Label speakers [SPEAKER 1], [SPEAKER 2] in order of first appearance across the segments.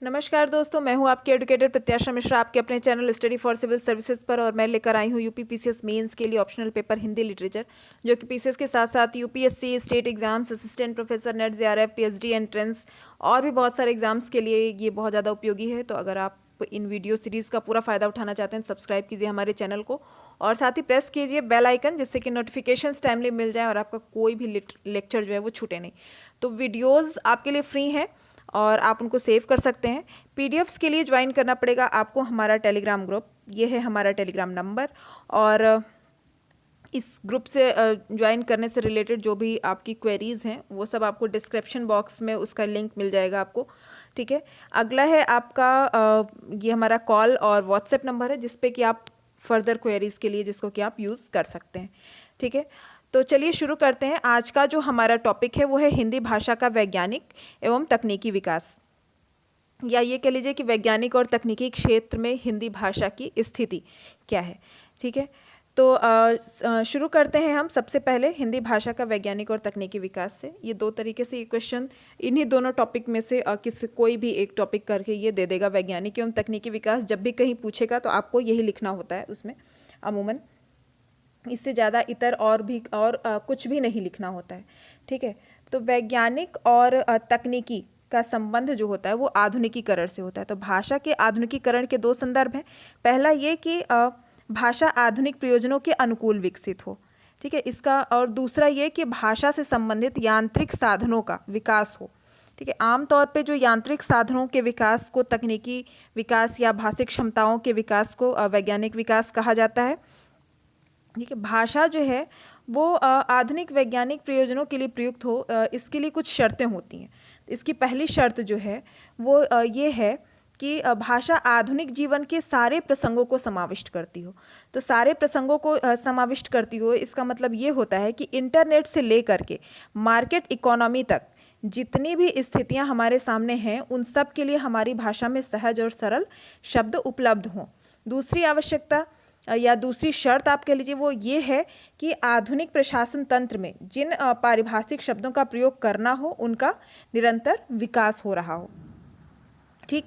[SPEAKER 1] नमस्कार दोस्तों, मैं हूं आपकी एडुकेटर प्रत्याशा मिश्रा आपके अपने channel study for civil services पर। और मैं लेकर आई हूं यूपी पीसीएस मेंस के लिए ऑप्शनल पेपर हिंदी लिटरेचर, जो कि पीसीएस के साथ साथ UPSC, state exams, assistant professor, net, JRF, PhD entrance और भी बहुत सारे एग्जाम्स के लिए ये बहुत ज़्यादा उपयोगी है। तो अगर आप इन वीडियो सीरीज़ का पूरा फ़ायदा उठाना चाहते हैं, सब्सक्राइब कीजिए हमारे चैनल को और साथ ही प्रेस कीजिए बेल आइकन, जिससे कि नोटिफिकेशंस टाइमली मिल जाए और आपका कोई भी लेक्चर जो है वो छूटे नहीं। तो वीडियोज़ आपके लिए फ्री हैं और आप उनको सेव कर सकते हैं। पीडीएफ्स के लिए ज्वाइन करना पड़ेगा आपको हमारा टेलीग्राम ग्रुप, ये है हमारा टेलीग्राम नंबर। और इस ग्रुप से ज्वाइन करने से रिलेटेड जो भी आपकी क्वेरीज़ हैं वो सब आपको डिस्क्रिप्शन बॉक्स में उसका लिंक मिल जाएगा आपको, ठीक है। अगला है आपका ये हमारा कॉल और व्हाट्सएप नंबर है, जिस पे कि आप फर्दर क्वेरीज़ के लिए जिसको कि आप यूज़ कर सकते हैं, ठीक है। तो चलिए शुरू करते हैं। आज का जो हमारा टॉपिक है वो है हिंदी भाषा का वैज्ञानिक एवं तकनीकी विकास, या ये कह लीजिए कि वैज्ञानिक और तकनीकी क्षेत्र में हिंदी भाषा की स्थिति क्या है, ठीक है। तो शुरू करते हैं हम सबसे पहले हिंदी भाषा का वैज्ञानिक और तकनीकी विकास से। ये दो तरीके से ये क्वेश्चन इन्हीं दोनों टॉपिक में से कोई भी एक टॉपिक करके ये दे देगा। वैज्ञानिक एवं तकनीकी विकास जब भी कहीं पूछेगा तो आपको यही लिखना होता है उसमें, अमूमन इससे ज़्यादा इतर और कुछ भी नहीं लिखना होता है, ठीक है। तो वैज्ञानिक और तकनीकी का संबंध जो होता है वो आधुनिकीकरण से होता है। तो भाषा के आधुनिकीकरण के दो संदर्भ हैं। पहला ये कि भाषा आधुनिक प्रयोजनों के अनुकूल विकसित हो, ठीक है, इसका। और दूसरा ये कि भाषा से संबंधित यांत्रिक साधनों का विकास हो, ठीक है। आमतौर पे जो यांत्रिक साधनों के विकास को तकनीकी विकास या भाषिक क्षमताओं के विकास को वैज्ञानिक विकास कहा जाता है, ठीक है। भाषा जो है वो आधुनिक वैज्ञानिक प्रयोजनों के लिए प्रयुक्त हो, इसके लिए कुछ शर्तें होती हैं। इसकी पहली शर्त जो है वो ये है कि भाषा आधुनिक जीवन के सारे प्रसंगों को समाविष्ट करती हो। तो सारे प्रसंगों को समाविष्ट करती हो, इसका मतलब ये होता है कि इंटरनेट से लेकर के मार्केट इकोनॉमी तक जितनी भी स्थितियां हमारे सामने हैं उन सब के लिए हमारी भाषा में सहज और सरल शब्द उपलब्ध हों। दूसरी आवश्यकता या दूसरी शर्त आप कह लीजिए वो ये है कि आधुनिक प्रशासन तंत्र में जिन पारिभाषिक शब्दों का प्रयोग करना हो उनका निरंतर विकास हो रहा हो, ठीक।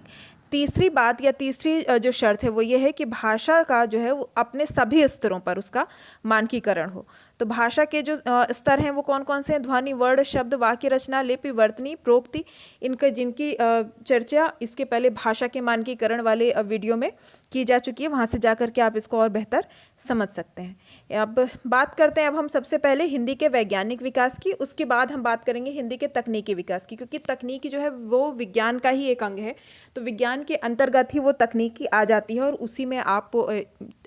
[SPEAKER 1] तीसरी बात या तीसरी जो शर्त है वो ये है कि भाषा का जो है वो अपने सभी स्तरों पर उसका मानकीकरण हो। तो भाषा के जो स्तर हैं वो कौन कौन से हैं? ध्वनि, वर्ण, शब्द, वाक्य रचना, लिपि, वर्तनी, प्रोक्ति, इनका जिनकी चर्चा इसके पहले भाषा के मानकीकरण वाले वीडियो में की जा चुकी है, वहाँ से जा कर के आप इसको और बेहतर समझ सकते हैं। अब बात करते हैं अब हम सबसे पहले हिंदी के वैज्ञानिक विकास की, उसके बाद हम बात करेंगे हिंदी के तकनीकी विकास की, क्योंकि तकनीकी जो है वो विज्ञान का ही एक अंग है। तो विज्ञान के अंतर्गत ही वो तकनीकी आ जाती है और उसी में आप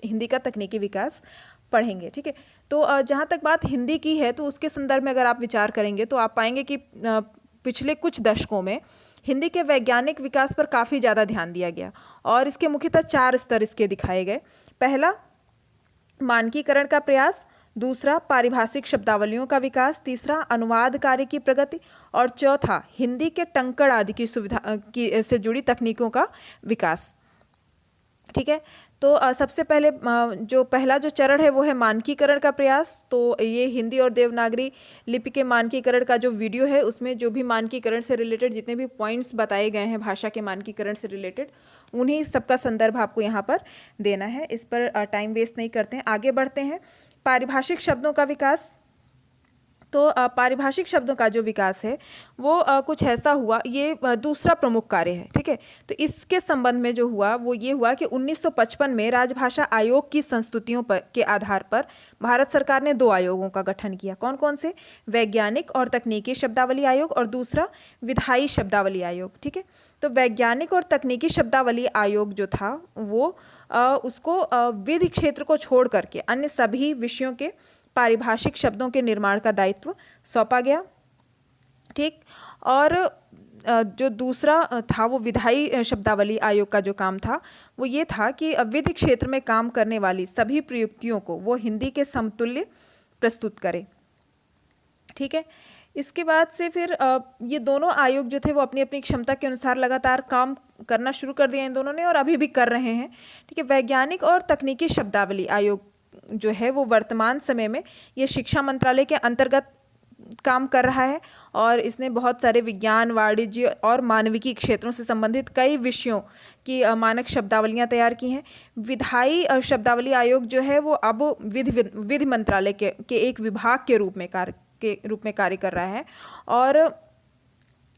[SPEAKER 1] हिंदी का तकनीकी विकास पढ़ेंगे, ठीक है। तो जहाँ तक बात हिंदी की है तो उसके संदर्भ में अगर आप विचार करेंगे तो आप पाएंगे कि पिछले कुछ दशकों में हिंदी के वैज्ञानिक विकास पर काफ़ी ज़्यादा ध्यान दिया गया और इसके मुख्यतः 4 स्तर इसके दिखाए गए। पहला, मानकीकरण का प्रयास। दूसरा, पारिभाषिक शब्दावलियों का विकास। तीसरा, अनुवाद कार्य की प्रगति। और चौथा, हिंदी के टंकण आदि की सुविधा से जुड़ी तकनीकों का विकास, ठीक है। तो सबसे पहले जो पहला जो चरण है वो है मानकीकरण का प्रयास। तो ये हिंदी और देवनागरी लिपि के मानकीकरण का जो वीडियो है उसमें जो भी मानकीकरण से रिलेटेड जितने भी पॉइंट्स बताए गए हैं भाषा के मानकीकरण से रिलेटेड, उन्हीं सबका संदर्भ आपको यहाँ पर देना है। इस पर टाइम वेस्ट नहीं करते हैं, आगे बढ़ते हैं। पारिभाषिक शब्दों का विकास। तो पारिभाषिक शब्दों का जो विकास है वो कुछ ऐसा हुआ, ये दूसरा प्रमुख कार्य है, ठीक है। तो इसके संबंध में जो हुआ वो ये हुआ कि 1955 में राजभाषा आयोग की संस्तुतियों पर के आधार पर भारत सरकार ने 2 आयोगों का गठन किया। कौन कौन से? वैज्ञानिक और तकनीकी शब्दावली आयोग और दूसरा विधायी शब्दावली आयोग, ठीक है। तो वैज्ञानिक और तकनीकी शब्दावली आयोग जो था वो उसको विधि क्षेत्र को छोड़ करके अन्य सभी विषयों के पारिभाषिक शब्दों के निर्माण का दायित्व सौंपा गया, ठीक। और जो दूसरा था वो विधायी शब्दावली आयोग का जो काम था वो ये था कि विधि क्षेत्र में काम करने वाली सभी प्रयुक्तियों को वो हिंदी के समतुल्य प्रस्तुत करे, ठीक है। इसके बाद से फिर ये दोनों आयोग जो थे वो अपनी अपनी क्षमता के अनुसार लगातार काम करना शुरू कर दिया इन दोनों ने और अभी भी कर रहे हैं, ठीक है। वैज्ञानिक और तकनीकी शब्दावली आयोग जो है वो वर्तमान समय में ये शिक्षा मंत्रालय के अंतर्गत काम कर रहा है और इसने बहुत सारे विज्ञान, वाणिज्य और मानविकी क्षेत्रों से संबंधित कई विषयों की मानक शब्दावलियां तैयार की हैं। विधायी शब्दावली आयोग जो है वो अब विधि मंत्रालय के एक विभाग के रूप में कार्य कर रहा है और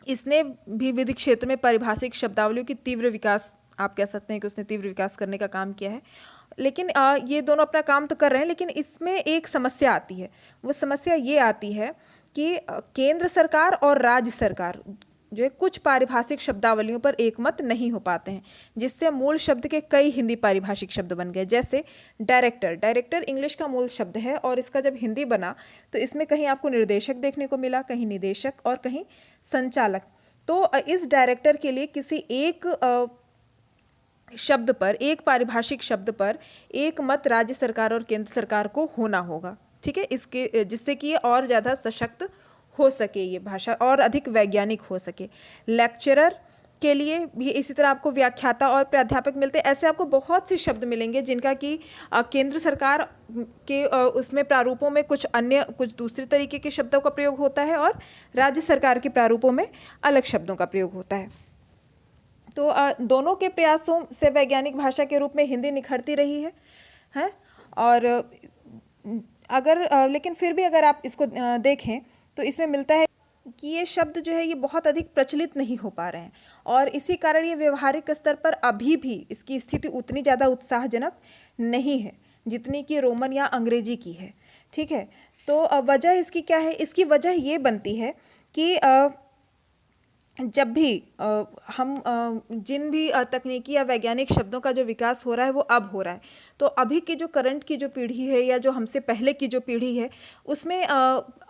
[SPEAKER 1] इसने भी विधि क्षेत्र में पारिभाषिक शब्दावलियों की तीव्र विकास, आप कह सकते हैं कि उसने तीव्र विकास करने का काम किया है। लेकिन ये दोनों अपना काम तो कर रहे हैं, लेकिन इसमें एक समस्या आती है। वो समस्या ये आती है कि केंद्र सरकार और राज्य सरकार जो है कुछ पारिभाषिक शब्दावलियों पर एकमत नहीं हो पाते हैं, जिससे मूल शब्द के कई हिंदी पारिभाषिक शब्द बन गए। जैसे डायरेक्टर इंग्लिश का मूल शब्द है और इसका जब हिंदी बना तो इसमें कहीं आपको निर्देशक देखने को मिला, कहीं निदेशक और कहीं संचालक। तो इस डायरेक्टर के लिए किसी एक शब्द पर, एक पारिभाषिक शब्द पर एक मत राज्य सरकार और केंद्र सरकार को होना होगा, ठीक है, इसके जिससे कि ये और ज़्यादा सशक्त हो सके, ये भाषा और अधिक वैज्ञानिक हो सके। लेक्चरर के लिए भी इसी तरह आपको व्याख्याता और प्राध्यापक मिलते हैं। ऐसे आपको बहुत से शब्द मिलेंगे जिनका कि केंद्र सरकार के उसमें प्रारूपों में कुछ दूसरे तरीके के शब्दों का प्रयोग होता है और राज्य सरकार के प्रारूपों में अलग शब्दों का प्रयोग होता है। तो दोनों के प्रयासों से वैज्ञानिक भाषा के रूप में हिंदी निखरती रही है और लेकिन फिर भी अगर आप इसको देखें तो इसमें मिलता है कि ये शब्द जो है ये बहुत अधिक प्रचलित नहीं हो पा रहे हैं और इसी कारण ये व्यवहारिक स्तर पर अभी भी इसकी स्थिति उतनी ज़्यादा उत्साहजनक नहीं है जितनी कि रोमन या अंग्रेजी की है, ठीक है। तो वजह इसकी क्या है? इसकी वजह ये बनती है कि जब भी हम जिन भी तकनीकी या वैज्ञानिक शब्दों का जो विकास हो रहा है वो अब हो रहा है, तो अभी की जो करंट की जो पीढ़ी है या जो हमसे पहले की जो पीढ़ी है उसमें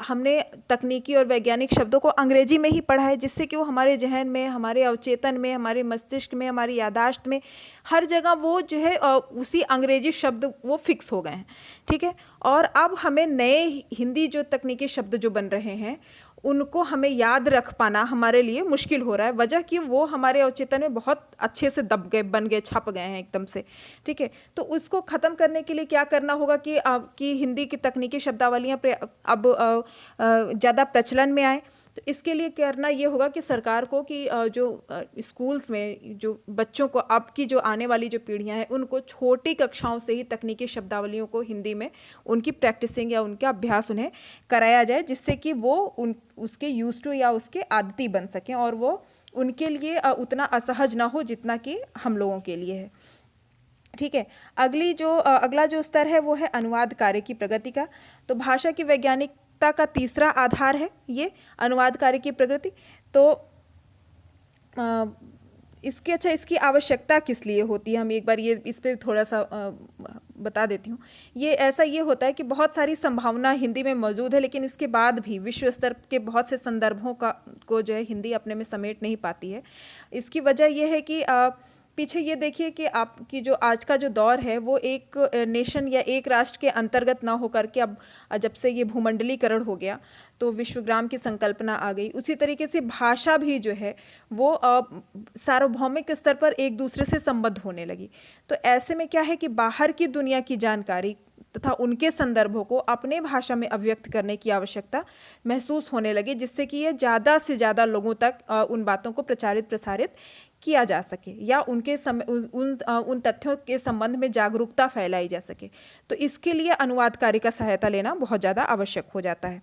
[SPEAKER 1] हमने तकनीकी और वैज्ञानिक शब्दों को अंग्रेजी में ही पढ़ा है, जिससे कि वो हमारे जहन में, हमारे अवचेतन में, हमारे मस्तिष्क में, हमारी यादाश्त में, हर जगह वो जो है उसी अंग्रेजी शब्द वो फिक्स हो गए हैं, ठीक है। और अब हमें नए हिंदी जो तकनीकी शब्द जो बन रहे हैं उनको हमें याद रख पाना हमारे लिए मुश्किल हो रहा है, वजह कि वो हमारे अवचेतन में बहुत अच्छे से दब गए, बन गए, छप गए हैं एकदम से, ठीक है। तो उसको ख़त्म करने के लिए क्या करना होगा कि आपकी हिंदी की तकनीकी शब्दावलियाँ अब ज़्यादा प्रचलन में आए। तो इसके लिए करना ये होगा कि सरकार को कि जो स्कूल्स में जो बच्चों को, अब की जो आने वाली जो पीढ़ियां हैं उनको छोटी कक्षाओं से ही तकनीकी शब्दावलियों को हिंदी में उनकी प्रैक्टिसिंग या उनका अभ्यास उन्हें कराया जाए, जिससे कि वो उसके यूज टू या उसके आदती बन सकें और वो उनके लिए उतना असहज ना हो जितना कि हम लोगों के लिए है, ठीक है। अगला जो स्तर है वो है अनुवाद कार्य की प्रगति का। तो भाषा की वैज्ञानिकता का तीसरा आधार है ये अनुवाद कार्य की प्रगति। तो इसकी आवश्यकता किस लिए होती है, हम एक बार ये इस पर थोड़ा सा बता देती हूँ। ये होता है कि बहुत सारी संभावना हिंदी में मौजूद है, लेकिन इसके बाद भी विश्व स्तर के बहुत से संदर्भों को जो है हिंदी अपने में समेट नहीं पाती है। इसकी वजह यह है कि पीछे ये देखिए कि आपकी जो आज का जो दौर है वो एक नेशन या एक राष्ट्र के अंतर्गत ना होकर के अब जब से ये भूमंडलीकरण हो गया तो विश्वग्राम की संकल्पना आ गई। उसी तरीके से भाषा भी जो है वो सार्वभौमिक स्तर पर एक दूसरे से संबद्ध होने लगी। तो ऐसे में क्या है कि बाहर की दुनिया की जानकारी तथा उनके संदर्भों को अपने भाषा में अभिव्यक्त करने की आवश्यकता महसूस होने लगी, जिससे कि ये ज़्यादा से ज़्यादा लोगों तक उन बातों को प्रसारित किया जा सके या उन तथ्यों के संबंध में जागरूकता फैलाई जा सके। तो इसके लिए अनुवाद कार्य का सहायता लेना बहुत ज़्यादा आवश्यक हो जाता है।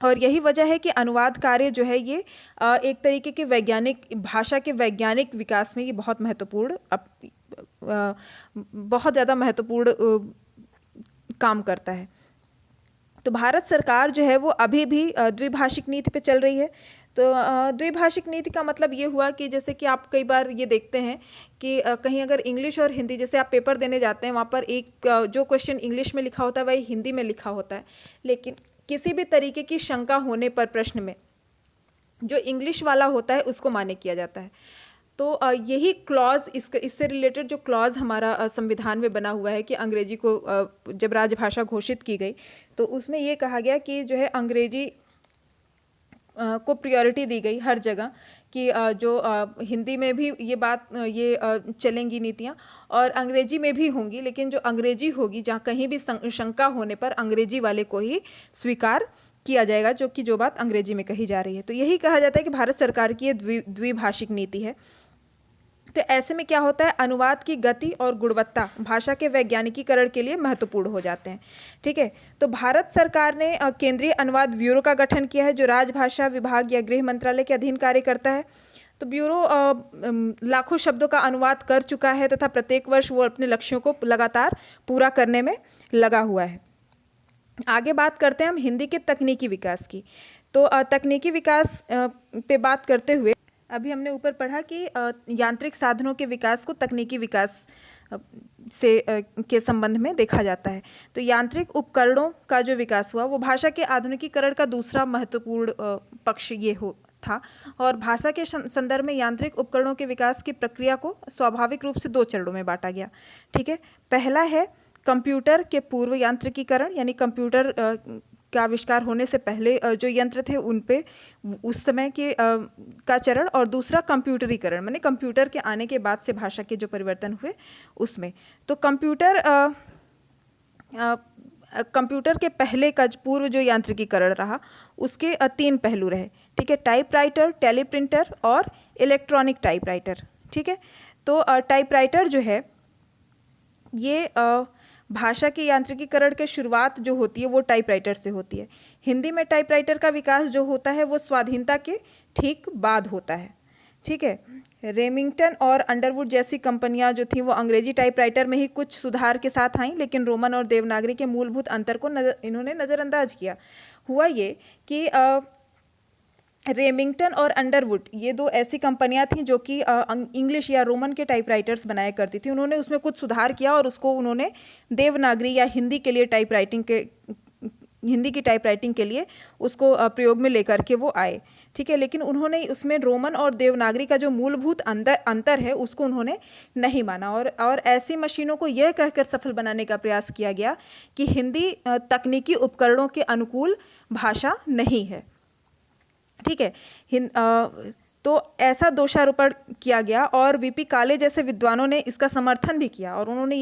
[SPEAKER 1] और यही वजह है कि अनुवाद कार्य जो है ये एक तरीके के भाषा के वैज्ञानिक विकास में ये बहुत ज़्यादा महत्वपूर्ण काम करता है। तो भारत सरकार जो है वो अभी भी द्विभाषिक नीति पे चल रही है। तो द्विभाषिक नीति का मतलब ये हुआ कि जैसे कि आप कई बार ये देखते हैं कि कहीं अगर इंग्लिश और हिंदी, जैसे आप पेपर देने जाते हैं वहाँ पर एक जो क्वेश्चन इंग्लिश में लिखा होता है वही हिंदी में लिखा होता है, लेकिन किसी भी तरीके की शंका होने पर प्रश्न में जो इंग्लिश वाला होता है उसको मान्य किया जाता है। तो यही क्लॉज, इससे रिलेटेड जो क्लॉज हमारा संविधान में बना हुआ है कि अंग्रेजी को जब राजभाषा घोषित की गई तो उसमें ये कहा गया कि जो है अंग्रेजी को प्रायोरिटी दी गई हर जगह, कि जो हिंदी में भी ये चलेंगी नीतियाँ और अंग्रेजी में भी होंगी, लेकिन जो अंग्रेजी होगी जहाँ कहीं भी शंका होने पर अंग्रेजी वाले को ही स्वीकार किया जाएगा, जो बात अंग्रेजी में कही जा रही है। तो यही कहा जाता है कि भारत सरकार की ये द्विभाषिक नीति है। तो ऐसे में क्या होता है, अनुवाद की गति और गुणवत्ता भाषा के वैज्ञानिकीकरण के लिए महत्वपूर्ण हो जाते हैं। ठीक है, तो भारत सरकार ने केंद्रीय अनुवाद ब्यूरो का गठन किया है, जो राजभाषा विभाग या गृह मंत्रालय के अधीन कार्य करता है। तो ब्यूरो लाखों शब्दों का अनुवाद कर चुका है तथा प्रत्येक वर्ष वो अपने लक्ष्यों को लगातार पूरा करने में लगा हुआ है। आगे बात करते हैं हम हिंदी के तकनीकी विकास की। तो तकनीकी विकास पे बात करते हुए अभी हमने ऊपर पढ़ा कि यांत्रिक साधनों के विकास को तकनीकी विकास से के संबंध में देखा जाता है। तो यांत्रिक उपकरणों का जो विकास हुआ वो भाषा के आधुनिकीकरण का दूसरा महत्वपूर्ण पक्ष ये था। और भाषा के संदर्भ में यांत्रिक उपकरणों के विकास की प्रक्रिया को स्वाभाविक रूप से 2 चरणों में बांटा गया। ठीक है, पहला है कंप्यूटर के पूर्व यांत्रिकीकरण, यानी कंप्यूटर का आविष्कार होने से पहले जो यंत्र थे उन पे उस समय के का चरण, और दूसरा कंप्यूटरीकरण, माने कंप्यूटर के आने के बाद से भाषा के जो परिवर्तन हुए उसमें। तो कंप्यूटर के पहले का पूर्व जो यांत्रिकीकरण रहा उसके 3 पहलू रहे। ठीक है, टाइपराइटर, टेलीप्रिंटर और इलेक्ट्रॉनिक टाइपराइटर। ठीक है, तो टाइपराइटर जो है ये भाषा के यांत्रिकीकरण के शुरुआत जो होती है वो टाइपराइटर से होती है। हिंदी में टाइपराइटर का विकास जो होता है वो स्वाधीनता के ठीक बाद होता है। ठीक है, रेमिंगटन और अंडरवुड जैसी कंपनियां जो थी वो अंग्रेजी टाइपराइटर में ही कुछ सुधार के साथ आईं, लेकिन रोमन और देवनागरी के मूलभूत अंतर को इन्होंने नज़रअंदाज किया। हुआ ये कि रेमिंगटन और अंडरवुड ये 2 ऐसी कंपनियां थीं जो कि इंग्लिश या रोमन के टाइपराइटर्स बनाया करती थी। उन्होंने उसमें कुछ सुधार किया और उसको उन्होंने देवनागरी या हिंदी की टाइपराइटिंग के लिए उसको प्रयोग में लेकर के वो आए। ठीक है, लेकिन उन्होंने उसमें रोमन और देवनागरी का जो मूलभूत अंतर है उसको उन्होंने नहीं माना, और ऐसी मशीनों को यह कहकर सफल बनाने का प्रयास किया गया कि हिंदी तकनीकी उपकरणों के अनुकूल भाषा नहीं है। ठीक है, तो ऐसा दोषारोपण किया गया और वीपी काले जैसे विद्वानों ने इसका समर्थन भी किया, और उन्होंने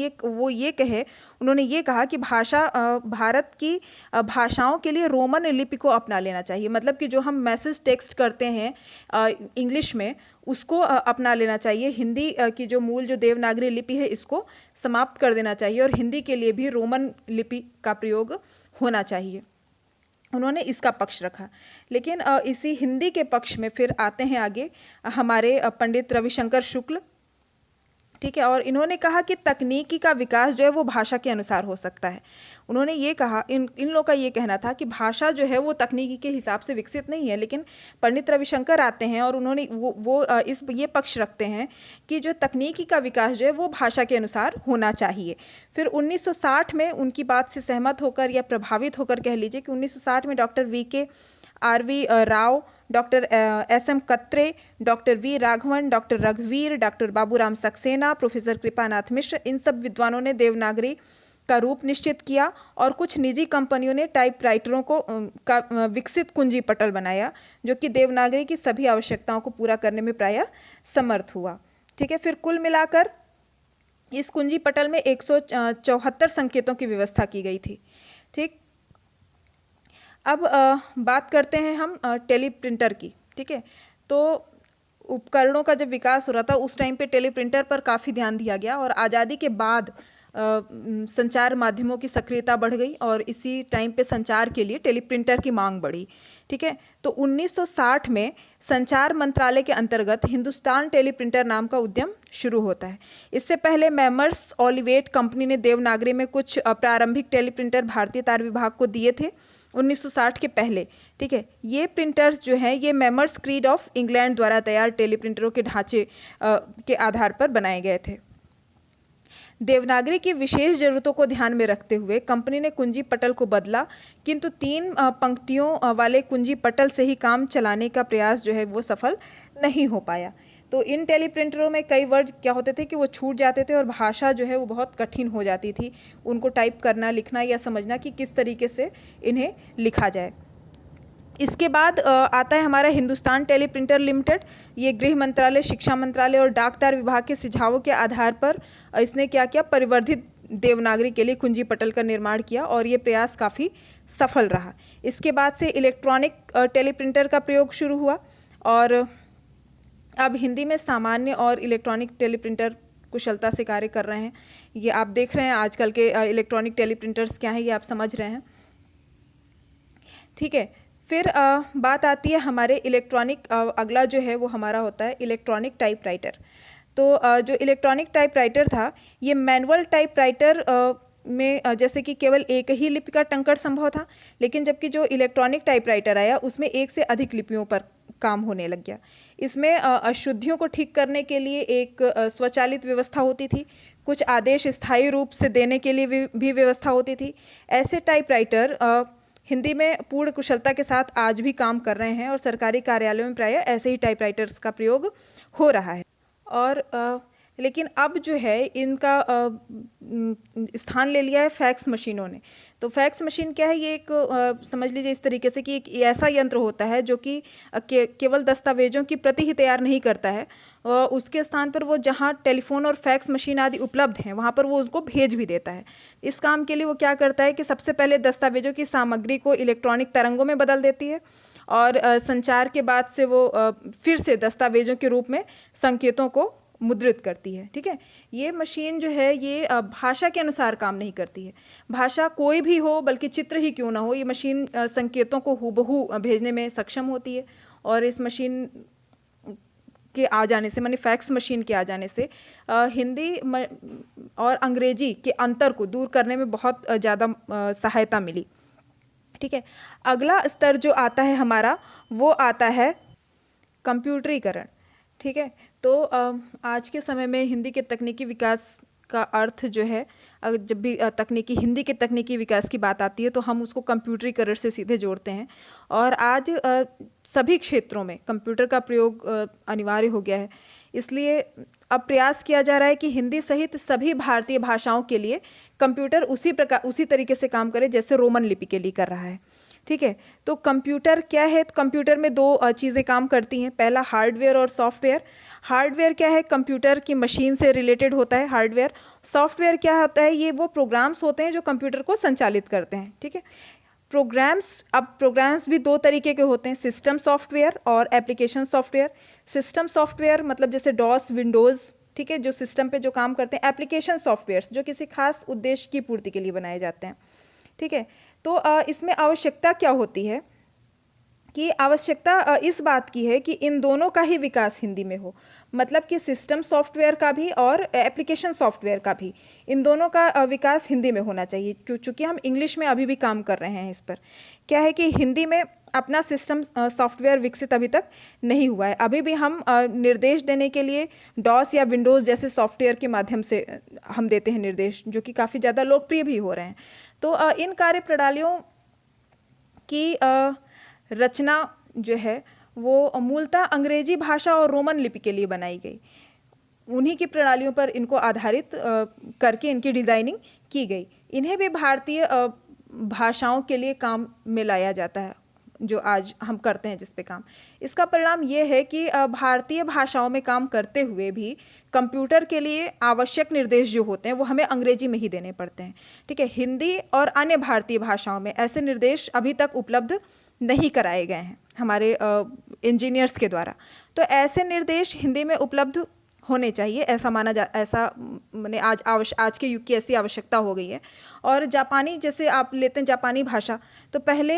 [SPEAKER 1] ये कहा कि भारत की भाषाओं के लिए रोमन लिपि को अपना लेना चाहिए। मतलब कि जो हम मैसेज टेक्स्ट करते हैं इंग्लिश में उसको अपना लेना चाहिए। हिंदी की जो मूल जो देवनागरी लिपि है इसको समाप्त कर देना चाहिए, और हिंदी के लिए भी रोमन लिपि का प्रयोग होना चाहिए। उन्होंने इसका पक्ष रखा। लेकिन इसी हिंदी के पक्ष में फिर आते हैं आगे हमारे पंडित रविशंकर शुक्ल। ठीक है, और इन्होंने कहा कि तकनीकी का विकास जो है वो भाषा के अनुसार हो सकता है। उन्होंने ये कहा, इन लोगों का ये कहना था कि भाषा जो है वो तकनीकी के हिसाब से विकसित नहीं है, लेकिन पंडित रविशंकर आते हैं और उन्होंने ये पक्ष रखते हैं कि जो तकनीकी का विकास जो है वो भाषा के अनुसार होना चाहिए। फिर 1960 में उनकी बात से सहमत होकर या प्रभावित होकर कह लीजिए कि 1960 में doctor VK Rao, doctor SM कत्रे, doctor V Raghavan, doctor रघुवीर, डॉक्टर बाबूराम सक्सेना, प्रोफेसर कृपानाथ मिश्र, इन सब विद्वानों ने देवनागरी का रूप निश्चित किया, और कुछ निजी कंपनियों ने टाइपराइटरों का विकसित कुंजी पटल बनाया जो कि देवनागरी की सभी आवश्यकताओं को पूरा करने में प्रायः समर्थ हुआ। ठीक है, फिर कुल मिलाकर इस कुंजी पटल में 174 संकेतों की व्यवस्था की गई थी। ठीक, अब बात करते हैं हम टेलीप्रिंटर की। ठीक है, तो उपकरणों का जब विकास हो रहा था उस टाइम पे टेलीप्रिंटर पर काफ़ी ध्यान दिया गया, और आज़ादी के बाद संचार माध्यमों की सक्रियता बढ़ गई और इसी टाइम पे संचार के लिए टेलीप्रिंटर की मांग बढ़ी। ठीक है, तो 1960 में संचार मंत्रालय के अंतर्गत हिंदुस्तान टेलीप्रिंटर नाम का उद्यम शुरू होता है। इससे पहले मैमर्स ओलिवेट कंपनी ने देवनागरी में कुछ प्रारंभिक टेलीप्रिंटर भारतीय तार विभाग को दिए थे 1960 के पहले। ठीक है, ये प्रिंटर्स जो हैं ये मैमर्स क्रीड ऑफ इंग्लैंड द्वारा तैयार टेलीप्रिंटरों के ढांचे के आधार पर बनाए गए थे। देवनागरी की विशेष जरूरतों को ध्यान में रखते हुए कंपनी ने कुंजी पटल को बदला, किंतु 3 पंक्तियों वाले कुंजी पटल से ही काम चलाने का प्रयास जो है वो सफल नहीं हो पाया। तो इन टेलीप्रिंटरों में कई वर्ड क्या होते थे कि वो छूट जाते थे और भाषा जो है वो बहुत कठिन हो जाती थी उनको टाइप करना, लिखना या समझना कि किस तरीके से इन्हें लिखा जाए। इसके बाद आता है हमारा हिंदुस्तान टेलीप्रिंटर लिमिटेड। ये गृह मंत्रालय, शिक्षा मंत्रालय और डाक तार विभाग के सुझावों के आधार पर इसने क्या किया, परिवर्धित देवनागरी के लिए कुंजी पटल का निर्माण किया और ये प्रयास काफ़ी सफल रहा। इसके बाद से इलेक्ट्रॉनिक टेलीप्रिंटर का प्रयोग शुरू हुआ और अब हिंदी में सामान्य और इलेक्ट्रॉनिक टेलीप्रिंटर कुशलता से कार्य कर रहे हैं। ये आप देख रहे हैं आजकल के इलेक्ट्रॉनिक टेलीप्रिंटर्स क्या हैं, ये आप समझ रहे हैं। ठीक है, फिर बात आती है हमारे इलेक्ट्रॉनिक, अगला जो है वो हमारा होता है इलेक्ट्रॉनिक टाइपराइटर। तो जो इलेक्ट्रॉनिक टाइपराइटर था ये मैनुअल टाइपराइटर में जैसे कि केवल एक ही लिपि का टंकण संभव था, लेकिन जबकि जो इलेक्ट्रॉनिक टाइपराइटर आया उसमें एक से अधिक लिपियों पर काम होने लग गया। इसमें अशुद्धियों को ठीक करने के लिए एक स्वचालित व्यवस्था होती थी, कुछ आदेश स्थायी रूप से देने के लिए भी व्यवस्था होती थी। ऐसे टाइपराइटर हिंदी में पूर्ण कुशलता के साथ आज भी काम कर रहे हैं और सरकारी कार्यालयों में प्रायः ऐसे ही टाइपराइटर्स का प्रयोग हो रहा है। और लेकिन अब जो है इनका स्थान ले लिया है फैक्स मशीनों ने। तो फैक्स मशीन क्या है, ये एक समझ लीजिए इस तरीके से कि एक ऐसा यंत्र होता है जो कि केवल दस्तावेजों की प्रति ही तैयार नहीं करता है, उसके स्थान पर वो जहाँ टेलीफोन और फैक्स मशीन आदि उपलब्ध हैं वहाँ पर वो उसको भेज भी देता है। इस काम के लिए वो क्या करता है कि सबसे पहले दस्तावेजों की सामग्री को इलेक्ट्रॉनिक तरंगों में बदल देती है और संचार के बाद से वो फिर से दस्तावेजों के रूप में संकेतों को मुद्रित करती है। ठीक है, ये मशीन जो है ये भाषा के अनुसार काम नहीं करती है। भाषा कोई भी हो, बल्कि चित्र ही क्यों ना हो, ये मशीन संकेतों को हूबहू भेजने में सक्षम होती है। और इस मशीन के आ जाने से, माने फैक्स मशीन के आ जाने से हिंदी और अंग्रेजी के अंतर को दूर करने में बहुत ज़्यादा सहायता मिली। ठीक है, अगला स्तर जो आता है हमारा वो आता है कंप्यूटरीकरण। ठीक है, तो आज के समय में हिंदी के तकनीकी विकास का अर्थ जो है, जब भी हिंदी के तकनीकी विकास की बात आती है तो हम उसको कंप्यूटरीकरण से सीधे जोड़ते हैं। और आज सभी क्षेत्रों में कंप्यूटर का प्रयोग अनिवार्य हो गया है। इसलिए अब प्रयास किया जा रहा है कि हिंदी सहित सभी भारतीय भाषाओं के लिए कंप्यूटर उसी तरीके से काम करे जैसे रोमन लिपि के लिए कर रहा है। ठीक है, तो कंप्यूटर क्या है, तो कंप्यूटर में दो चीज़ें काम करती हैं। पहला हार्डवेयर और सॉफ्टवेयर। हार्डवेयर क्या है, कंप्यूटर की मशीन से रिलेटेड होता है हार्डवेयर। सॉफ्टवेयर क्या होता है, ये वो प्रोग्राम्स होते हैं जो कंप्यूटर को संचालित करते हैं। ठीक है, प्रोग्राम्स भी दो तरीके के होते हैं, सिस्टम सॉफ्टवेयर और एप्लीकेशन सॉफ्टवेयर। सिस्टम सॉफ्टवेयर मतलब जैसे डॉस, विंडोज़, ठीक है, जो सिस्टम पे जो काम करते हैं। एप्लीकेशन सॉफ्टवेयर जो किसी खास उद्देश्य की पूर्ति के लिए बनाए जाते हैं। ठीक है, तो इसमें आवश्यकता क्या होती है कि आवश्यकता इस बात की है कि इन दोनों का ही विकास हिंदी में हो, मतलब कि सिस्टम सॉफ्टवेयर का भी और एप्लीकेशन सॉफ्टवेयर का भी, इन दोनों का विकास हिंदी में होना चाहिए। क्योंकि हम इंग्लिश में अभी भी काम कर रहे हैं इस पर। क्या है कि हिंदी में अपना सिस्टम सॉफ्टवेयर विकसित अभी तक नहीं हुआ है। अभी भी हम निर्देश देने के लिए डॉस या विंडोज़ जैसे सॉफ्टवेयर के माध्यम से हम देते हैं निर्देश, जो कि काफ़ी ज़्यादा लोकप्रिय भी हो रहे हैं। तो इन कार्य प्रणालियों की रचना जो है वो मूलतः अंग्रेजी भाषा और रोमन लिपि के लिए बनाई गई। उन्हीं की प्रणालियों पर इनको आधारित करके इनकी डिज़ाइनिंग की गई। इन्हें भी भारतीय भाषाओं के लिए काम में लाया जाता है, जो आज हम करते हैं जिस पे काम। इसका परिणाम ये है कि भारतीय भाषाओं में काम करते हुए भी कंप्यूटर के लिए आवश्यक निर्देश जो होते हैं वो हमें अंग्रेजी में ही देने पड़ते हैं। ठीक है, हिंदी और अन्य भारतीय भाषाओं में ऐसे निर्देश अभी तक उपलब्ध नहीं कराए गए हैं हमारे इंजीनियर्स के द्वारा। तो ऐसे निर्देश हिंदी में उपलब्ध होने चाहिए, ऐसा मैंने आज के युग की ऐसी आवश्यकता हो गई है। और जापानी, जैसे आप लेते हैं जापानी भाषा, तो पहले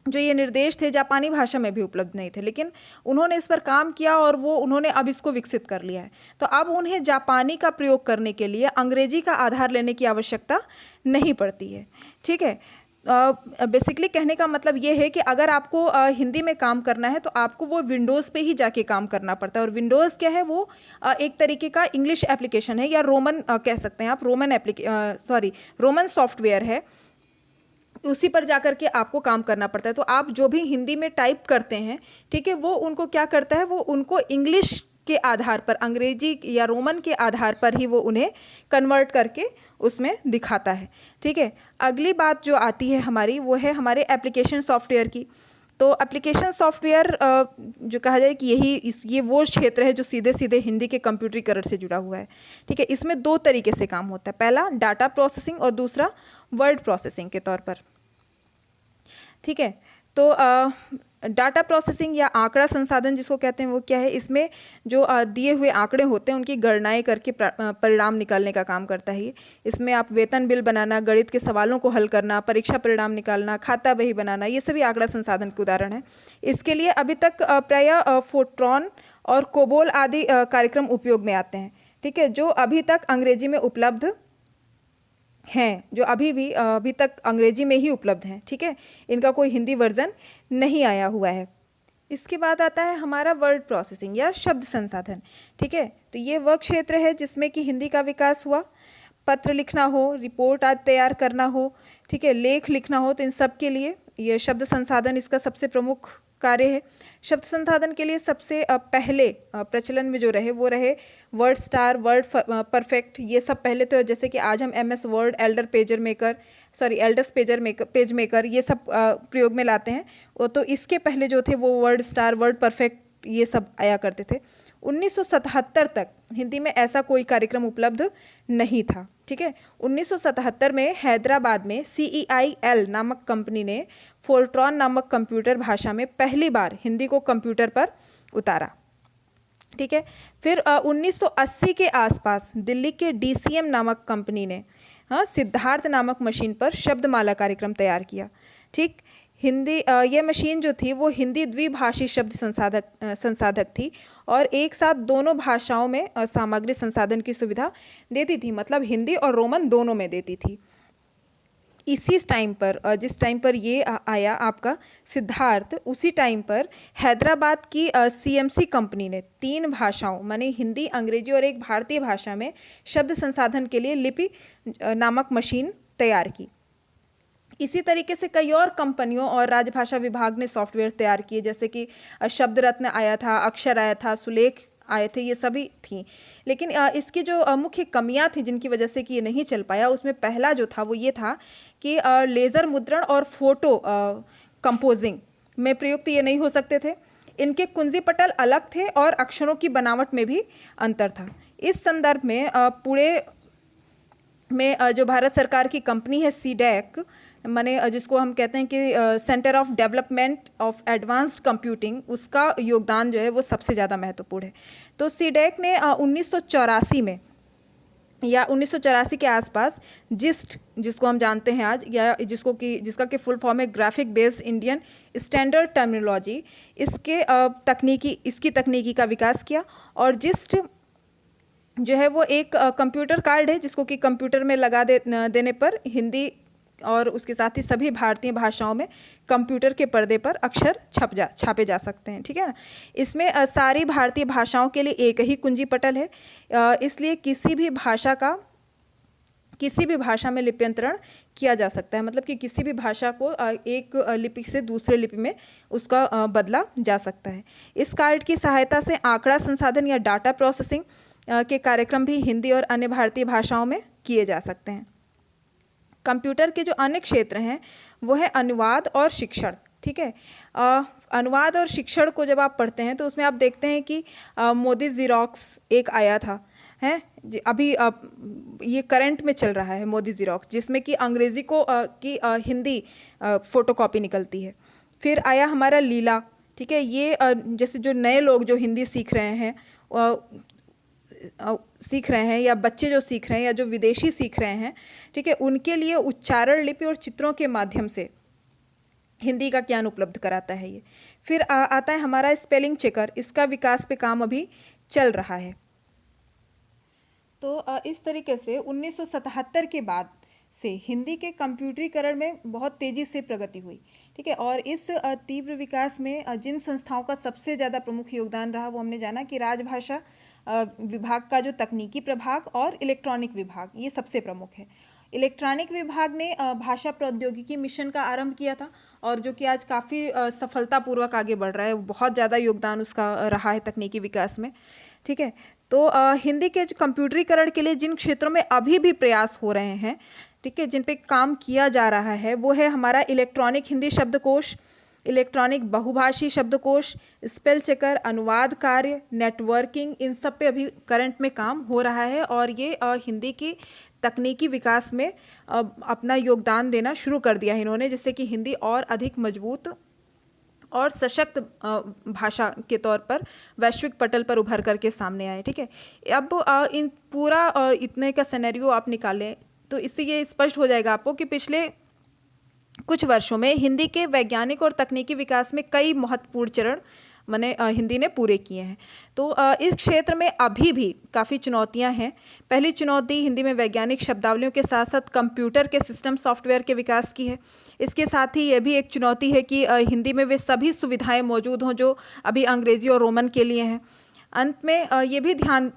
[SPEAKER 1] जो ये निर्देश थे जापानी भाषा में भी उपलब्ध नहीं थे, लेकिन उन्होंने इस पर काम किया और उन्होंने अब इसको विकसित कर लिया है। तो अब उन्हें जापानी का प्रयोग करने के लिए अंग्रेजी का आधार लेने की आवश्यकता नहीं पड़ती है। ठीक है, बेसिकली कहने का मतलब ये है कि अगर आपको हिंदी में काम करना है तो आपको वो विंडोज़ पे ही जाके काम करना पड़ता है। और विंडोज़ क्या है, वो एक तरीके का इंग्लिश एप्लीकेशन है, या रोमन कह सकते हैं आप, रोमन सॉफ्टवेयर है, उसी पर जाकर के आपको काम करना पड़ता है। तो आप जो भी हिंदी में टाइप करते हैं, ठीक है, वो उनको क्या करता है, वो उनको इंग्लिश के आधार पर, अंग्रेजी या रोमन के आधार पर ही वो उन्हें कन्वर्ट करके उसमें दिखाता है। ठीक है, अगली बात जो आती है हमारी वो है हमारे एप्लीकेशन सॉफ्टवेयर की। तो एप्लीकेशन सॉफ्टवेयर जो कहा जाए कि ये वो क्षेत्र है जो सीधे सीधे हिंदी के कंप्यूटरीकरण से जुड़ा हुआ है। ठीक है, इसमें दो तरीके से काम होता है, पहला डाटा प्रोसेसिंग और दूसरा वर्ड प्रोसेसिंग के तौर पर। ठीक है, तो डाटा प्रोसेसिंग या आंकड़ा संसाधन जिसको कहते हैं वो क्या है, इसमें जो दिए हुए आंकड़े होते हैं उनकी गणनाएं करके परिणाम निकालने का काम करता है ये। इसमें आप वेतन बिल बनाना, गणित के सवालों को हल करना, परीक्षा परिणाम निकालना, खाता बही बनाना, ये सभी आंकड़ा संसाधन के उदाहरण हैं। इसके लिए अभी तक प्रायः फोर्ट्रॉन और कोबोल आदि कार्यक्रम उपयोग में आते हैं। ठीक है, जो अभी तक अंग्रेजी में उपलब्ध हैं, जो अभी तक अंग्रेजी में ही उपलब्ध हैं। ठीक है, इनका कोई हिंदी वर्जन नहीं आया हुआ है। इसके बाद आता है हमारा वर्ड प्रोसेसिंग या शब्द संसाधन। ठीक है, तो ये वह क्षेत्र है जिसमें कि हिंदी का विकास हुआ। पत्र लिखना हो, रिपोर्ट आदि तैयार करना हो, ठीक है, लेख लिखना हो, तो इन सब के लिए ये शब्द संसाधन इसका सबसे प्रमुख कार्य है। शब्द संसाधन के लिए सबसे पहले प्रचलन में जो रहे वो रहे वर्ड स्टार, वर्ड परफेक्ट, ये सब पहले। तो जैसे कि आज हम MS word, Aldous page maker ये सब प्रयोग में लाते हैं, वो तो इसके पहले जो थे वो वर्ड स्टार, वर्ड परफेक्ट ये सब आया करते थे। 1977 तक हिंदी में ऐसा कोई कार्यक्रम उपलब्ध नहीं था। ठीक है, 1977 में हैदराबाद में CEIL नामक कंपनी ने फोर्ट्रॉन नामक कंप्यूटर भाषा में पहली बार हिंदी को कंप्यूटर पर उतारा। ठीक है, फिर 1980 के आसपास दिल्ली के DCM नामक कंपनी ने सिद्धार्थ नामक मशीन पर शब्दमाला कार्यक्रम तैयार किया। ठीक, हिंदी ये मशीन जो थी वो हिंदी द्विभाषी शब्द संसाधक थी और एक साथ दोनों भाषाओं में सामग्री संसाधन की सुविधा देती थी, मतलब हिंदी और रोमन दोनों में देती थी। इसी टाइम पर जिस टाइम पर ये आया आपका सिद्धार्थ, उसी टाइम पर हैदराबाद की CMC कंपनी ने 3 भाषाओं माने हिंदी, अंग्रेजी और एक भारतीय भाषा में शब्द संसाधन के लिए लिपि नामक मशीन तैयार की। इसी तरीके से कई और कंपनियों और राजभाषा विभाग ने सॉफ्टवेयर तैयार किए, जैसे कि शब्द रत्न आया था, अक्षर आया था, सुलेख आए थे, ये सभी थी। लेकिन इसकी जो मुख्य कमियां थी जिनकी वजह से कि ये नहीं चल पाया, उसमें पहला जो था वो ये था कि लेज़र मुद्रण और फोटो कंपोजिंग में प्रयुक्त ये नहीं हो सकते थे। इनके कुंजी पटल अलग थे और अक्षरों की बनावट में भी अंतर था। इस संदर्भ में पुणे में जो भारत सरकार की कंपनी है CDAC, माने जिसको हम कहते हैं कि centre of development of advanced computing, उसका योगदान जो है वो सबसे ज़्यादा महत्वपूर्ण है। तो CDAC ने 1984 में या 1984 के आसपास जिस्ट, जिसको हम जानते हैं आज, या जिसका कि फुल फॉर्म है graphic based Indian standard terminology, इसकी तकनीकी का विकास किया। और जिस्ट जो है वो एक कंप्यूटर कार्ड है जिसको कि कंप्यूटर में लगा देने पर हिंदी और उसके साथ ही सभी भारतीय भाषाओं में कंप्यूटर के पर्दे पर अक्षर छापे जा सकते हैं। ठीक है ना, इसमें सारी भारतीय भाषाओं के लिए एक ही कुंजी पटल है, इसलिए किसी भी भाषा में लिप्यंतरण किया जा सकता है, मतलब कि किसी भी भाषा को एक लिपि से दूसरे लिपि में उसका बदला जा सकता है। इस कार्ड की सहायता से आंकड़ा संसाधन या डाटा प्रोसेसिंग के कार्यक्रम भी हिंदी और अन्य भारतीय भाषाओं में किए जा सकते हैं। कंप्यूटर के जो अन्य क्षेत्र हैं वो है अनुवाद और शिक्षण। ठीक है, अनुवाद और शिक्षण को जब आप पढ़ते हैं तो उसमें आप देखते हैं कि मोदी ज़ेरॉक्स एक आया था, है अभी ये करंट में चल रहा है मोदी ज़ेरॉक्स, जिसमें कि अंग्रेज़ी की हिंदी फ़ोटोकॉपी निकलती है। फिर आया हमारा लीला। ठीक है, ये जैसे जो नए लोग जो हिंदी सीख रहे हैं या बच्चे जो सीख रहे हैं या जो विदेशी सीख रहे हैं, ठीक है, उनके लिए उच्चारण लिपि और चित्रों के माध्यम से हिंदी का ज्ञान उपलब्ध कराता है ये। फिर आता है हमारा स्पेलिंग चेकर, इसका विकास पे काम अभी चल रहा है। तो इस तरीके से 1977 के बाद से हिंदी के कंप्यूटरीकरण में बहुत तेज़ी से प्रगति हुई। ठीक है, और इस तीव्र विकास में जिन संस्थाओं का सबसे ज़्यादा प्रमुख योगदान रहा वो हमने जाना कि राजभाषा विभाग का जो तकनीकी प्रभाग और इलेक्ट्रॉनिक विभाग, ये सबसे प्रमुख है। इलेक्ट्रॉनिक विभाग ने भाषा प्रौद्योगिकी मिशन का आरंभ किया था और जो कि आज काफ़ी सफलतापूर्वक आगे बढ़ रहा है, बहुत ज़्यादा योगदान उसका रहा है तकनीकी विकास में। ठीक है, तो हिंदी के कंप्यूटरीकरण के लिए जिन क्षेत्रों में अभी भी प्रयास हो रहे हैं, ठीक है, जिन पे काम किया जा रहा है, वो है हमारा इलेक्ट्रॉनिक हिंदी शब्दकोश, इलेक्ट्रॉनिक बहुभाषी शब्दकोश, स्पेल चेकर, अनुवाद कार्य, नेटवर्किंग, इन सब पे अभी करंट में काम हो रहा है और ये हिंदी की तकनीकी विकास में अपना योगदान देना शुरू कर दिया है इन्होंने, जिससे कि हिंदी और अधिक मजबूत और सशक्त भाषा के तौर पर वैश्विक पटल पर उभर करके सामने आए। ठीक है, अब इन पूरा इतने का सिनेरियो आप निकालें तो इससे ये स्पष्ट हो जाएगा आपको कि पिछले कुछ वर्षों में हिंदी के वैज्ञानिक और तकनीकी विकास में कई महत्वपूर्ण चरण मैंने हिंदी ने पूरे किए हैं। तो इस क्षेत्र में अभी भी काफ़ी चुनौतियां हैं। पहली चुनौती हिंदी में वैज्ञानिक शब्दावलियों के साथ साथ कंप्यूटर के सिस्टम सॉफ्टवेयर के विकास की है। इसके साथ ही ये भी एक चुनौती है कि हिंदी में वे सभी सुविधाएं मौजूद हों जो अभी अंग्रेजी और रोमन के लिए हैं। अंत में ये भी ध्यान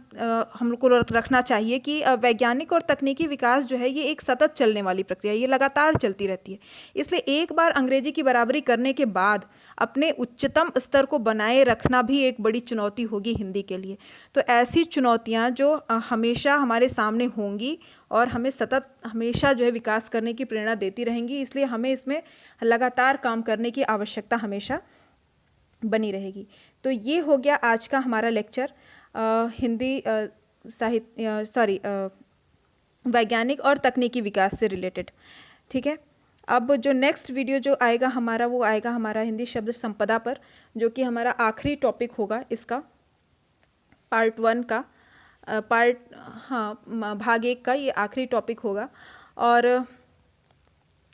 [SPEAKER 1] हम लोग को रखना चाहिए कि वैज्ञानिक और तकनीकी विकास जो है ये एक सतत चलने वाली प्रक्रिया है, ये लगातार चलती रहती है। इसलिए एक बार अंग्रेजी की बराबरी करने के बाद अपने उच्चतम स्तर को बनाए रखना भी एक बड़ी चुनौती होगी हिंदी के लिए। तो ऐसी चुनौतियां जो हमेशा हमारे सामने होंगी और हमें सतत हमेशा जो है विकास करने की प्रेरणा देती रहेंगी, इसलिए हमें इसमें लगातार काम करने की आवश्यकता हमेशा बनी रहेगी। तो ये हो गया आज का हमारा लेक्चर हिंदी वैज्ञानिक और तकनीकी विकास से रिलेटेड। ठीक है, अब जो नेक्स्ट वीडियो जो आएगा हमारा वो आएगा हमारा हिंदी शब्द संपदा पर, जो कि हमारा आखिरी टॉपिक होगा इसका पार्ट 1 का भाग 1 का ये आखिरी टॉपिक होगा। और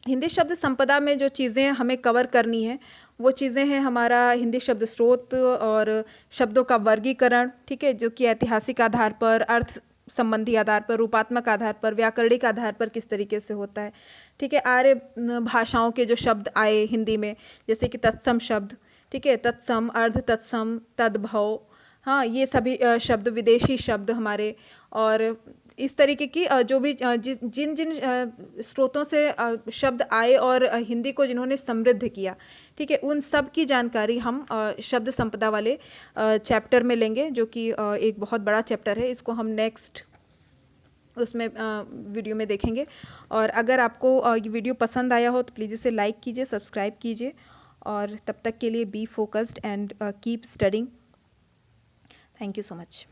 [SPEAKER 1] हिंदी शब्द संपदा में जो चीज़ें हमें कवर करनी है वो चीज़ें हैं हमारा हिंदी शब्द स्रोत और शब्दों का वर्गीकरण। ठीक है, जो कि ऐतिहासिक आधार पर, अर्थ संबंधी आधार पर, रूपात्मक आधार पर, व्याकरणिक आधार पर किस तरीके से होता है। ठीक है, आर्य भाषाओं के जो शब्द आए हिंदी में, जैसे कि तत्सम शब्द, ठीक है, तत्सम, अर्ध तत्सम, तद्भव, हाँ, ये सभी शब्द, विदेशी शब्द हमारे, और इस तरीके की जो भी जिन जिन स्रोतों से शब्द आए और हिंदी को जिन्होंने समृद्ध किया, ठीक है, उन सब की जानकारी हम शब्द संपदा वाले चैप्टर में लेंगे, जो कि एक बहुत बड़ा चैप्टर है। इसको हम नेक्स्ट उसमें वीडियो में देखेंगे। और अगर आपको ये वीडियो पसंद आया हो तो प्लीज़ इसे लाइक कीजिए, सब्सक्राइब कीजिए, और तब तक के लिए be focused and keep studying. Thank you so much.